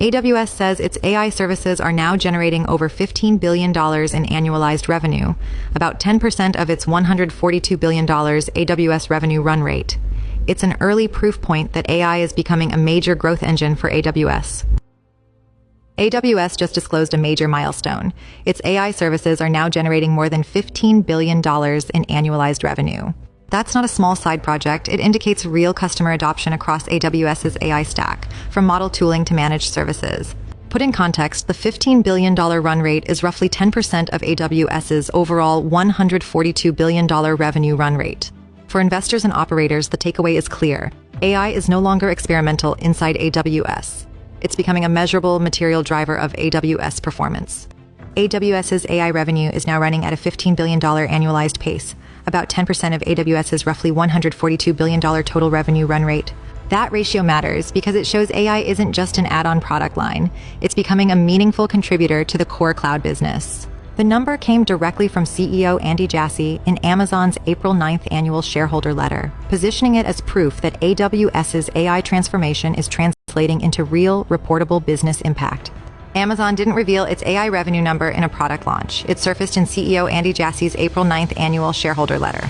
AWS says its AI services are now generating over $15 billion in annualized revenue, about 10% of its $142 billion AWS revenue run rate. It's an early proof point that AI is becoming a major growth engine for AWS. AWS just disclosed a major milestone. Its AI services are now generating more than $15 billion in annualized revenue. That's not a small side project. It indicates real customer adoption across AWS's AI stack, from model tooling to managed services. Put in context, the $15 billion run rate is roughly 10% of AWS's overall $142 billion revenue run rate. For investors and operators, the takeaway is clear. AI is no longer experimental inside AWS. It's becoming a measurable material driver of AWS performance. AWS's AI revenue is now running at a $15 billion annualized pace, about 10% of AWS's roughly $142 billion total revenue run rate. That ratio matters because it shows AI isn't just an add-on product line. It's becoming a meaningful contributor to the core cloud business. The number came directly from CEO Andy Jassy in Amazon's April 9th annual shareholder letter, positioning it as proof that AWS's AI transformation is translating into real, reportable business impact. Amazon didn't reveal its AI revenue number in a product launch. It surfaced in CEO Andy Jassy's April 9th annual shareholder letter.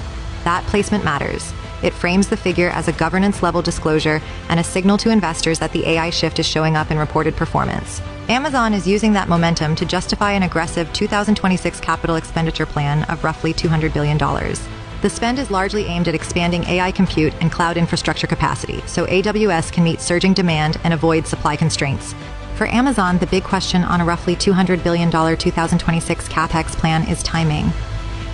That placement matters. It frames the figure as a governance-level disclosure and a signal to investors that the AI shift is showing up in reported performance. Amazon is using that momentum to justify an aggressive 2026 capital expenditure plan of roughly $200 billion. The spend is largely aimed at expanding AI compute and cloud infrastructure capacity, so AWS can meet surging demand and avoid supply constraints. For Amazon, the big question on a roughly $200 billion 2026 capex plan is timing.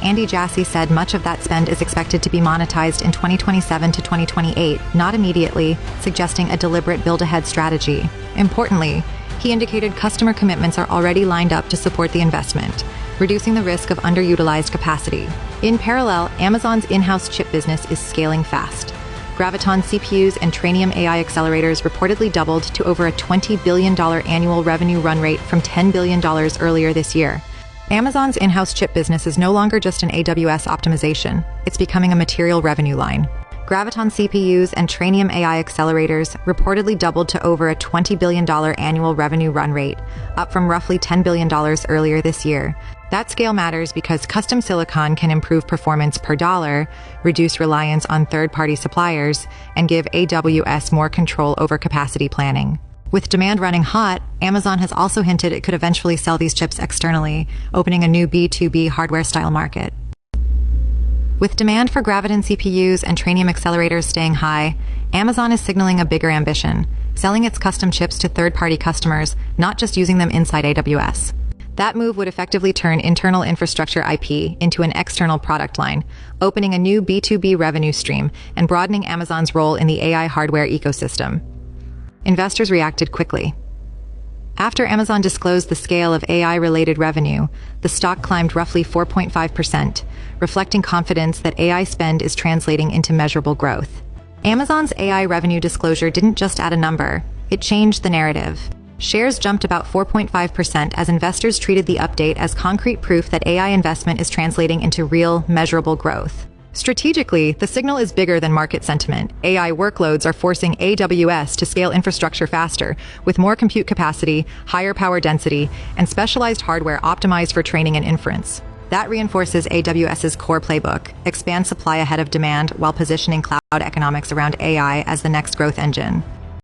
Andy Jassy said much of that spend is expected to be monetized in 2027 to 2028, not immediately, suggesting a deliberate build-ahead strategy. Importantly, he indicated customer commitments are already lined up to support the investment, reducing the risk of underutilized capacity. In parallel, Amazon's in-house chip business is scaling fast. Graviton CPUs and Trainium AI accelerators reportedly doubled to over a $20 billion annual revenue run rate from $10 billion earlier this year. Amazon's in-house chip business is no longer just an AWS optimization. It's becoming a material revenue line. Graviton CPUs and Trainium AI accelerators reportedly doubled to over a $20 billion annual revenue run rate, up from roughly $10 billion earlier this year. That scale matters because custom silicon can improve performance per dollar, reduce reliance on third-party suppliers, and give AWS more control over capacity planning. With demand running hot, Amazon has also hinted it could eventually sell these chips externally, opening a new B2B hardware-style market. With demand for Graviton CPUs and Trainium accelerators staying high, Amazon is signaling a bigger ambition, selling its custom chips to third-party customers, not just using them inside AWS. That move would effectively turn internal infrastructure IP into an external product line, opening a new B2B revenue stream and broadening Amazon's role in the AI hardware ecosystem. Investors reacted quickly. After Amazon disclosed the scale of AI-related revenue, the stock climbed roughly 4.5%, reflecting confidence that AI spend is translating into measurable growth. Amazon's AI revenue disclosure didn't just add a number, it changed the narrative. Shares jumped about 4.5% as investors treated the update as concrete proof that AI investment is translating into real, measurable growth. Strategically, the signal is bigger than market sentiment. AI workloads are forcing AWS to scale infrastructure faster, with more compute capacity, higher power density, and specialized hardware optimized for training and inference. That reinforces AWS's core playbook: expand supply ahead of demand while positioning cloud economics around AI as the next growth engine.